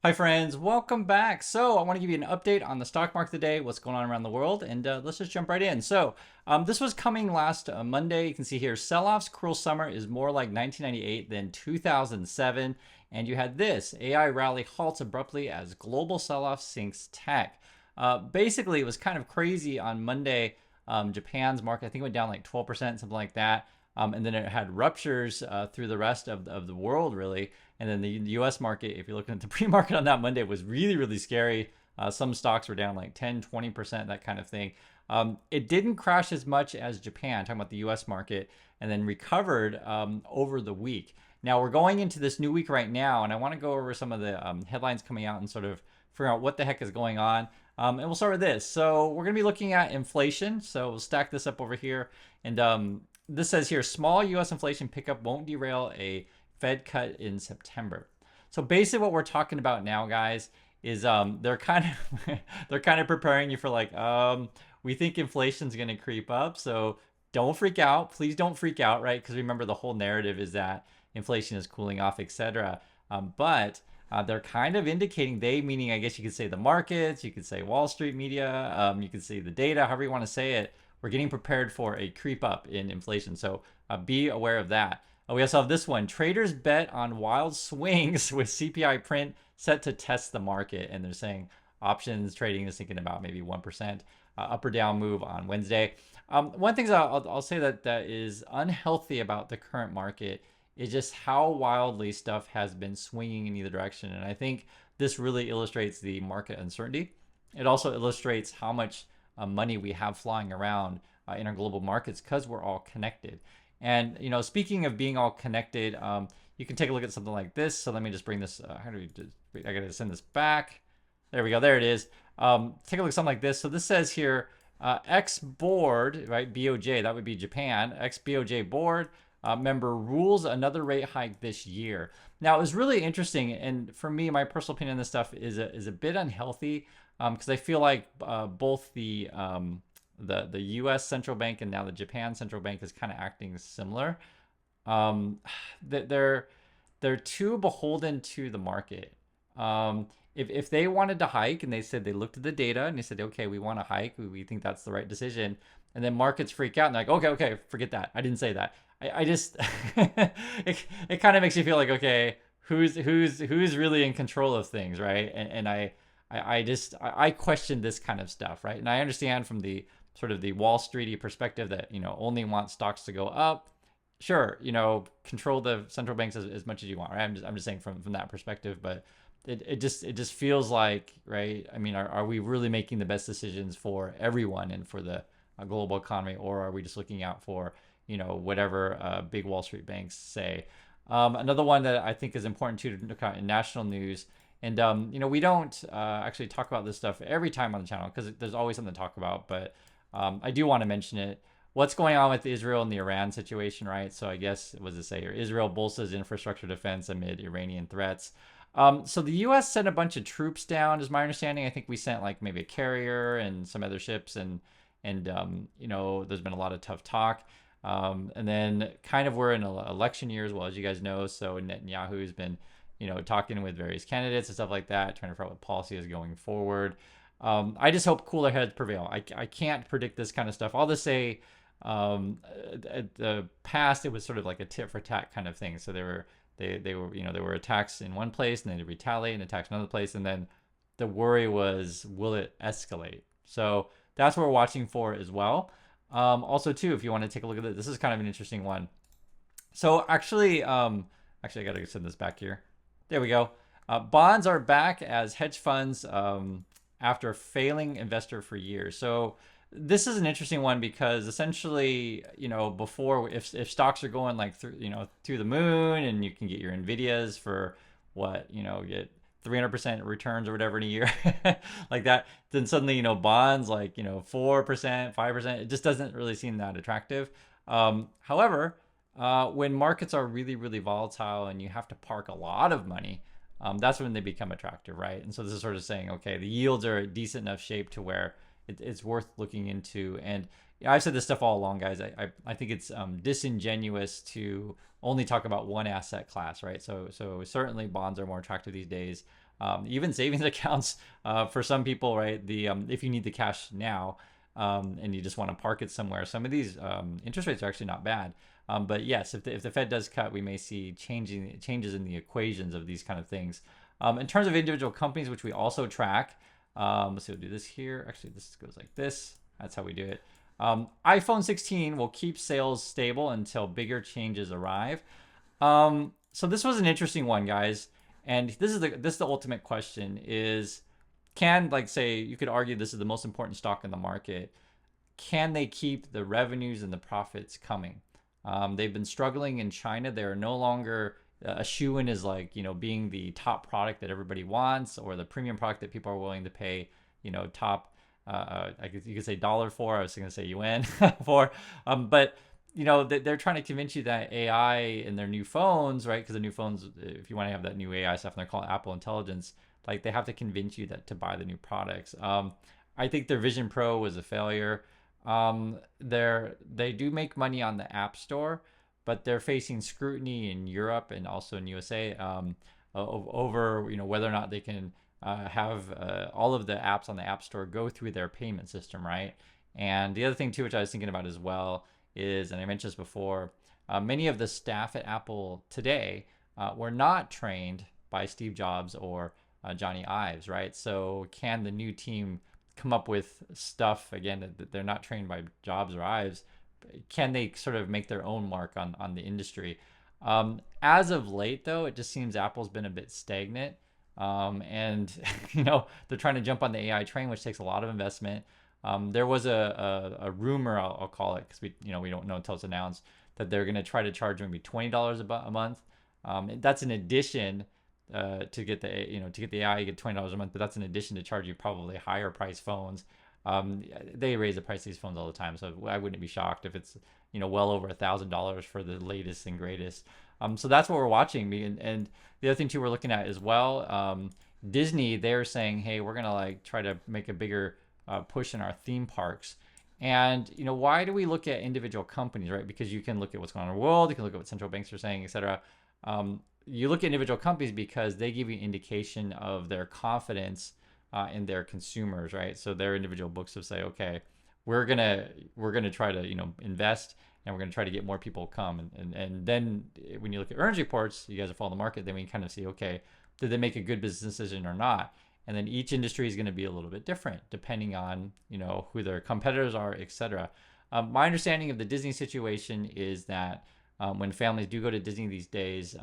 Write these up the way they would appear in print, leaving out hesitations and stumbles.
Hi friends, welcome back. So I want to give you an update on the stock market today, what's going on around the world, and let's just jump right in. This was coming last Monday. You can see here, sell-offs cruel summer is more like 1998 than 2007. And you had this, AI rally halts abruptly as global sell-off sinks tech. Basically, it was kind of crazy on Monday. Japan's market, I think it went down like 12%, something like that. And then it had ruptures through the rest of the world, really. And then the US market, if you're looking at the pre-market on that Monday, was really, really scary. Some stocks were down like 10, 20%, that kind of thing. It didn't crash as much as Japan, talking about the US market, and then recovered over the week. Now we're going into this new week right now, and I want to go over some of the headlines coming out and sort of figure out what the heck is going on. And we'll start with this. So we're going to be looking at inflation. So we'll stack this up over here. And this says here, small U.S. inflation pickup won't derail a Fed cut in September. So basically what we're talking about now, guys, is they're kind of they're kind of preparing you for like we think inflation's going to creep up, so don't freak out. Please don't freak out, right? Because remember, the whole narrative is that inflation is cooling off, etc. But they're kind of indicating, they meaning, I guess you could say the markets, you could say Wall Street media, you could say the data, however you want to say it. We're getting prepared for a creep up in inflation, so be aware of that. We also have this one. Traders bet on wild swings with CPI print set to test the market. And they're saying options trading is thinking about maybe 1% up or down move on Wednesday. One thing I'll say that is unhealthy about the current market is just how wildly stuff has been swinging in either direction. And I think this really illustrates the market uncertainty. It also illustrates how much money we have flying around in our global markets because we're all connected. And speaking of being all connected, you can take a look at something like this. So let me just bring this. How do we do? I gotta send this back. There we go. There it is. Take a look at something like this. So this says here, ex board, right? BOJ, that would be Japan. Ex BOJ board member rules another rate hike this year. Now it was really interesting, and for me, my personal opinion on this stuff is a bit unhealthy because I feel like both the U.S. central bank and now the Japan central bank is kind of acting similar. Um, they're too beholden to the market. If they wanted to hike and they said, they looked at the data and they said, okay, we want to hike, we think that's the right decision, and then markets freak out and they're like, okay, forget that, I didn't say that. I just it kind of makes you feel like, okay, who's really in control of things, right? And I question this kind of stuff, right? And I understand from the sort of the Wall Streety perspective that only want stocks to go up. Sure, control the central banks as much as you want, right? I'm just saying from that perspective, but it just feels like, right? I mean, are we really making the best decisions for everyone and for the global economy, or are we just looking out for whatever big Wall Street banks say? Another one that I think is important too to look at in national news. And we don't actually talk about this stuff every time on the channel because there's always something to talk about. But I do want to mention it. What's going on with Israel and the Iran situation, right? So I guess, what does it say here? Israel bolsters infrastructure defense amid Iranian threats. So the U.S. sent a bunch of troops down, is my understanding. I think we sent like maybe a carrier and some other ships, and there's been a lot of tough talk. And then kind of we're in an election year as well, as you guys know. So Netanyahu's been talking with various candidates and stuff like that, trying to figure out what policy is going forward. I just hope cooler heads prevail. I can't predict this kind of stuff. I'll just say, at the past, it was sort of like a tit for tat kind of thing. So they were there were attacks in one place, and then they retaliate and attacks in another place, and then the worry was, will it escalate? So that's what we're watching for as well. Also, too, if you want to take a look at this is kind of an interesting one. So actually, I gotta send this back here. There we go. Bonds are back as hedge funds after failing investor for years. So this is an interesting one because essentially, before, if stocks are going like through the moon, and you can get your Nvidias for what, get 300% returns or whatever in a year like that, then suddenly, bonds like, 4%, 5%, it just doesn't really seem that attractive. However, when markets are really, really volatile and you have to park a lot of money, that's when they become attractive, right? And so this is sort of saying, okay, the yields are a decent enough shape to where it's worth looking into. And I've said this stuff all along, guys. I think it's disingenuous to only talk about one asset class, right? So certainly bonds are more attractive these days. even savings accounts for some people, right? The if you need the cash now and you just want to park it somewhere, some of these interest rates are actually not bad. But yes, if the Fed does cut, we may see changes in the equations of these kind of things. In terms of individual companies, which we also track, let's see, we'll do this here. Actually, this goes like this. That's how we do it. iPhone 16 will keep sales stable until bigger changes arrive. So this was an interesting one, guys. And this is the ultimate question is, can, like, say, you could argue this is the most important stock in the market. Can they keep the revenues and the profits coming? They've been struggling in China. They're no longer a shoe-in is like, being the top product that everybody wants, or the premium product that people are willing to pay, top, I guess you could say dollar for. I was going to say yuan for, but they're trying to convince you that AI in their new phones, right? Because the new phones, if you want to have that new AI stuff, and they're called Apple Intelligence, like they have to convince you that to buy the new products. I think their Vision Pro was a failure. They do make money on the App Store, but they're facing scrutiny in Europe and also in USA over whether or not they can have all of the apps on the App Store go through their payment system, right? And the other thing too, which I was thinking about as well, is, and I mentioned this before, many of the staff at Apple today were not trained by Steve Jobs or Johnny Ives, right? So can the new team come up with stuff, again, that they're not trained by Jobs or Ives? Can they sort of make their own mark on the industry? As of late, though, it just seems Apple's been a bit stagnant. And, they're trying to jump on the AI train, which takes a lot of investment. There was a rumor, I'll call it, because we don't know until it's announced, that they're going to try to charge maybe $20 a month. That's an addition to get the AI, you get $20 a month, but that's in addition to charge you probably higher price phones. They raise the price of these phones all the time, so I wouldn't be shocked if it's well over $1,000 for the latest and greatest. So that's what we're watching. And the other thing too we're looking at as well, Disney, they're saying, hey, we're gonna like try to make a bigger push in our theme parks. And why do we look at individual companies, right? Because you can look at what's going on in the world, you can look at what central banks are saying, etc. You look at individual companies because they give you an indication of their confidence in their consumers, right? So their individual books will say, okay, we're gonna try to invest, and we're gonna try to get more people to come. And then when you look at earnings reports, you guys are following the market, then we can kind of see, okay, did they make a good business decision or not? And then each industry is going to be a little bit different depending on who their competitors are, etc. My understanding of the Disney situation is that when families do go to Disney these days,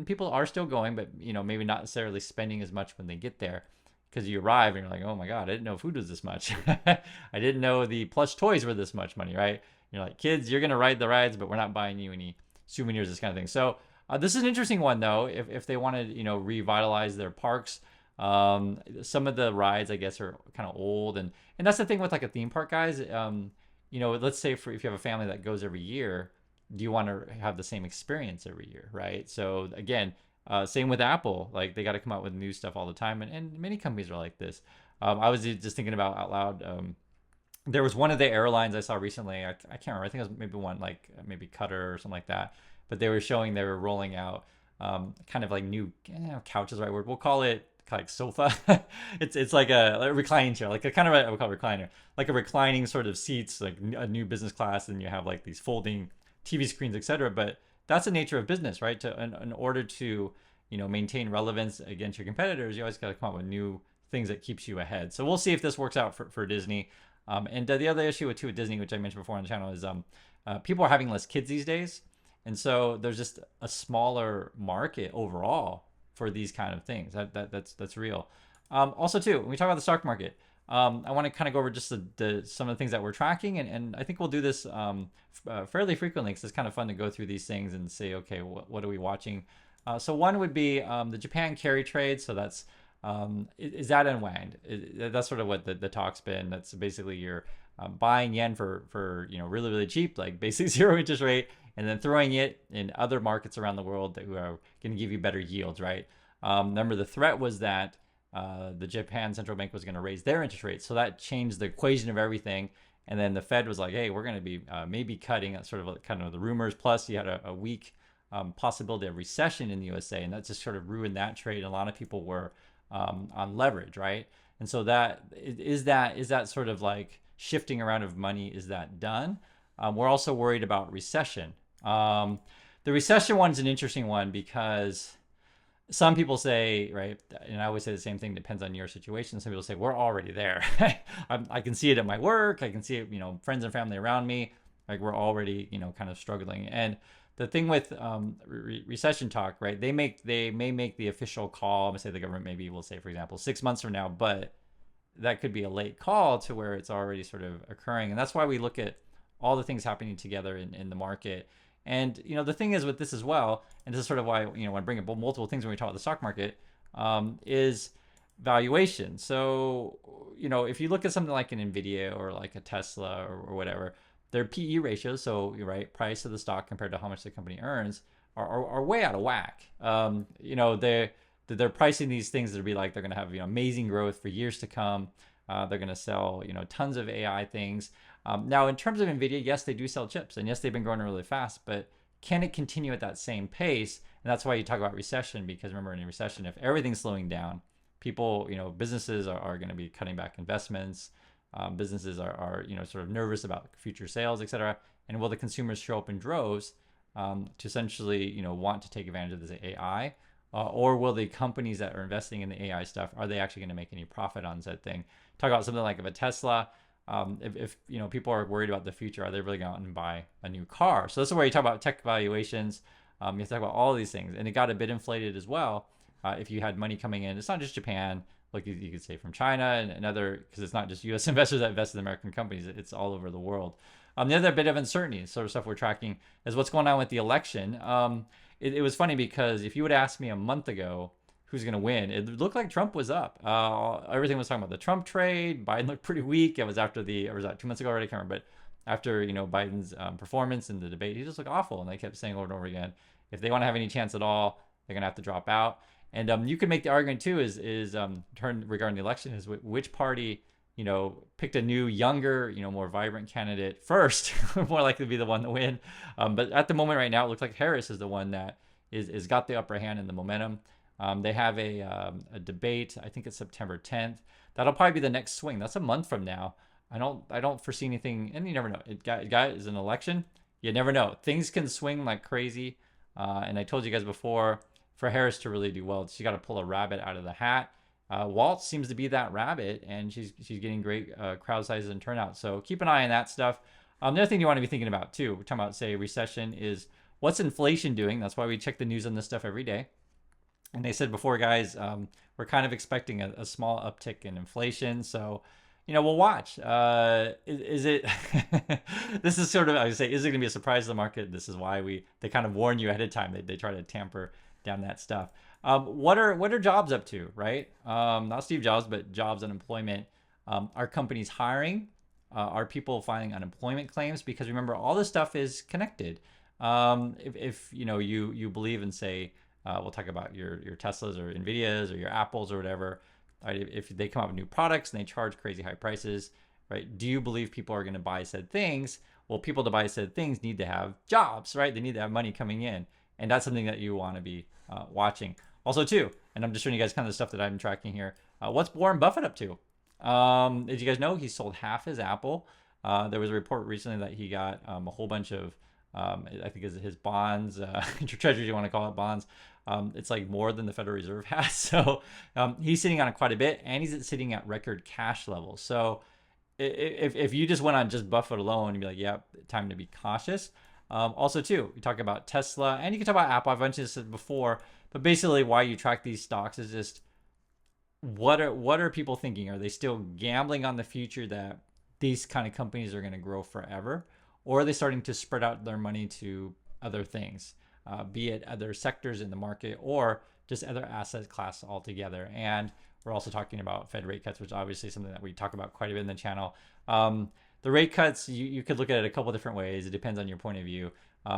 people are still going, but maybe not necessarily spending as much when they get there, because you arrive and you're like, oh my god, I didn't know food was this much. I didn't know the plush toys were this much money, right? You're like, kids, you're gonna ride the rides, but we're not buying you any souvenirs, this kind of thing. So this is an interesting one though. If they want to revitalize their parks. Some of the rides, I guess, are kind of old, and that's the thing with like a theme park, guys. Let's say if you have a family that goes every year, do you want to have the same experience every year, right? So again, same with Apple, like they got to come out with new stuff all the time, and many companies are like this. I was just thinking about out loud. There was one of the airlines I saw recently. I can't remember. I think it was maybe one like maybe Qatar or something like that. But they were rolling out kind of like new couches, right word. We'll call it like sofa. it's like a reclining chair, like a kind of I would call it recliner, like a reclining sort of seats, like a new business class, and you have like these folding TV screens, etc. But that's the nature of business, right? In order to maintain relevance against your competitors, you always got to come up with new things that keeps you ahead. So we'll see if this works out for Disney. And the other issue with Disney, which I mentioned before on the channel, is people are having less kids these days, and so there's just a smaller market overall for these kind of things. That's real. Also too, when we talk about the stock market, I want to kind of go over just some of the things that we're tracking, and I think we'll do this fairly frequently because it's kind of fun to go through these things and say, okay, what are we watching? So one would be the Japan carry trade. So that's is that unwound? That's sort of what the talk's been. That's basically you're buying yen for really really cheap, like basically zero interest rate, and then throwing it in other markets around the world that are going to give you better yields, right? Remember, the threat was that the Japan central bank was going to raise their interest rates, so that changed the equation of everything. And then the Fed was like, hey, we're going to be maybe cutting. That's sort of kind of the rumors. Plus, you had a weak possibility of recession in the USA, and that just sort of ruined that trade. A lot of people were on leverage, right? And so that sort of like shifting around of money, is that done? We're also worried about recession. The recession one's an interesting one because some people say, right, and I always say the same thing, depends on your situation. Some people say, we're already there. I can see it at my work. I can see it, friends and family around me. Like we're already, kind of struggling. And the thing with recession talk, right, they may make the official call. Say the government maybe will say, for example, 6 months from now, but that could be a late call to where it's already sort of occurring. And that's why we look at all the things happening together in the market. And the thing is with this as well, and this is sort of why when I bring up multiple things when we talk about the stock market, is valuation. So if you look at something like an Nvidia or like a Tesla or whatever, their PE ratios, so right, price of the stock compared to how much the company earns, are way out of whack. They're pricing these things to be like they're going to have amazing growth for years to come. They're going to sell tons of AI things. Now, in terms of Nvidia, yes, they do sell chips, and yes, they've been growing really fast, but can it continue at that same pace? And that's why you talk about recession, because remember, in a recession, if everything's slowing down, people, businesses are going to be cutting back investments. Businesses are sort of nervous about future sales, et cetera. And will the consumers show up in droves to essentially, want to take advantage of this AI? Or will the companies that are investing in the AI stuff, are they actually going to make any profit on said thing? Talk about something like of a Tesla. If people are worried about the future, are they really going out and buy a new car? So this is where you talk about tech valuations. You have to talk about all these things, and it got a bit inflated as well. If you had money coming in, it's not just Japan, like you could say from China and other, because it's not just U.S. investors that invest in American companies; it's all over the world. The other bit of uncertainty, sort of stuff we're tracking, is what's going on with the election. It was funny because if you would ask me a month ago who's going to win, it looked like Trump was up. Everything was talking about the Trump trade. Biden looked pretty weak. It was after or was that 2 months ago already? I can't remember. But after Biden's performance in the debate, he just looked awful. And they kept saying over and over again, if they want to have any chance at all, they're going to have to drop out. And you could make the argument too regarding the election is which party picked a new, younger, more vibrant candidate first, more likely to be the one to win. But at the moment right now, it looks like Harris is the one that is got the upper hand in the momentum. They have a debate. I think it's September 10th. That'll probably be the next swing. That's a month from now. I don't foresee anything, and you never know. It is an election. You never know. Things can swing like crazy. And I told you guys before, for Harris to really do well, she got to pull a rabbit out of the hat. Walt seems to be that rabbit, and she's getting great crowd sizes and turnout. So keep an eye on that stuff. The other thing you want to be thinking about too, we're talking about, say, recession, is what's inflation doing? That's why we check the news on this stuff every day. And they said before, guys, we're kind of expecting a small uptick in inflation. So, we'll watch. Is it? This is sort of, I would say, is it going to be a surprise to the market? This is why they kind of warn you ahead of time. They try to tamper down that stuff. What are jobs up to, right? Not Steve Jobs, but jobs and employment. Are companies hiring? Are people filing unemployment claims? Because remember, all this stuff is connected. If you believe in, say, we'll talk about your Teslas or Nvidias or your Apples or whatever. Right? If they come up with new products and they charge crazy high prices, right? Do you believe people are going to buy said things? Well, people to buy said things need to have jobs, right? They need to have money coming in, and that's something that you want to be watching. Also, too, and I'm just showing you guys kind of the stuff that I'm tracking here. What's Warren Buffett up to? As you guys know, he sold half his Apple. There was a report recently that he got a whole bunch of, I think his bonds, treasuries, you want to call it bonds. It's like more than the Federal Reserve has. So he's sitting on it quite a bit, and he's sitting at record cash levels. So if you just went on just Buffett alone, you'd be like, yeah, time to be cautious. Also, too, we talk about Tesla, and you can talk about Apple. I've mentioned this before, but basically why you track these stocks is just what are people thinking? Are they still gambling on the future that these kind of companies are going to grow forever? Or are they starting to spread out their money to other things, be it other sectors in the market or just other asset class altogether? And we're also talking about Fed rate cuts, which obviously is something that we talk about quite a bit in the channel. The rate cuts, you could look at it a couple different ways. It depends on your point of view.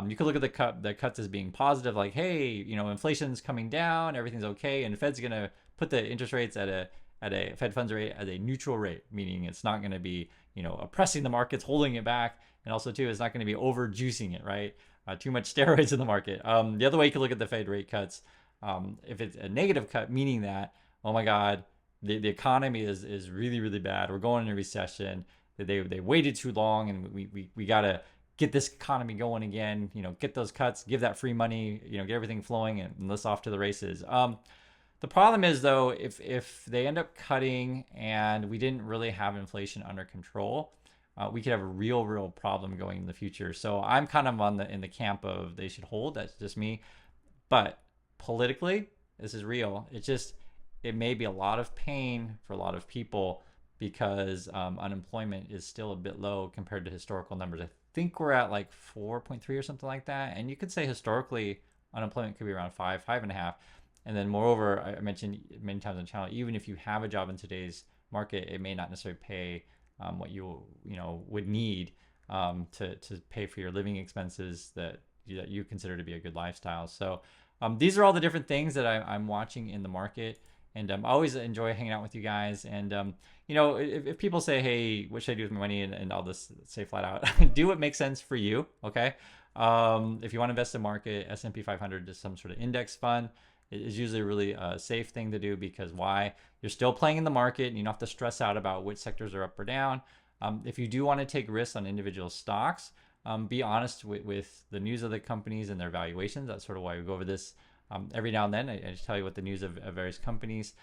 You could look at the cuts as being positive, like, hey, inflation's coming down, everything's okay, and the Fed's gonna put the interest rates at a Fed funds rate at a neutral rate, meaning it's not gonna be oppressing the markets, holding it back, and also too, it's not gonna be over juicing it, right? Too much steroids in the market. The other way you could look at the Fed rate cuts, if it's a negative cut, meaning that oh my God, the economy is really, really bad. We're going into recession. They waited too long, and we got to get this economy going again. Get those cuts, give that free money, get everything flowing, and let's off to the races. The problem is though, if they end up cutting and we didn't really have inflation under control, we could have a real problem going in the future. So I'm kind of in the camp of they should hold. That's just me. But politically, this is real. It may be a lot of pain for a lot of people because unemployment is still a bit low compared to historical numbers. I think we're at like 4.3 or something like that. And you could say historically, unemployment could be around 5.5. And then moreover, I mentioned many times on the channel, even if you have a job in today's market, it may not necessarily pay what you would need to pay for your living expenses that you consider to be a good lifestyle. So these are all the different things that I'm watching in the market, and I always enjoy hanging out with you guys. And if people say, hey, what should I do with my money, and I'll just say flat out, do what makes sense for you. Okay. If you want to invest in market, S&P 500 is some sort of index fund. It is usually a really safe thing to do because why? You're still playing in the market and you don't have to stress out about which sectors are up or down. If you do want to take risks on individual stocks, be honest with the news of the companies and their valuations. That's sort of why we go over this every now and then. I just tell you what the news of various companies.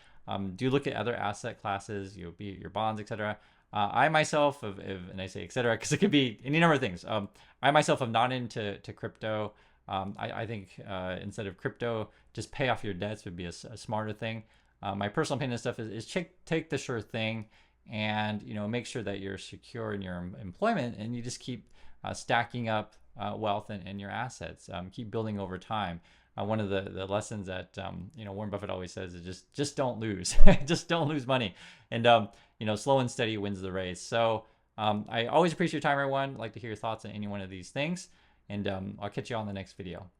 Do look at other asset classes, be it your bonds, etc. I myself, and I say etc. because it could be any number of things. I myself am not into crypto. I think instead of crypto, just pay off your debts would be a smarter thing. My personal opinion of stuff is take the sure thing, and make sure that you're secure in your employment, and you just keep stacking up wealth and your assets. Keep building over time. One of the lessons that Warren Buffett always says is just don't lose, just don't lose money, and slow and steady wins the race. So I always appreciate your time, everyone. I'd like to hear your thoughts on any one of these things. And I'll catch you on the next video.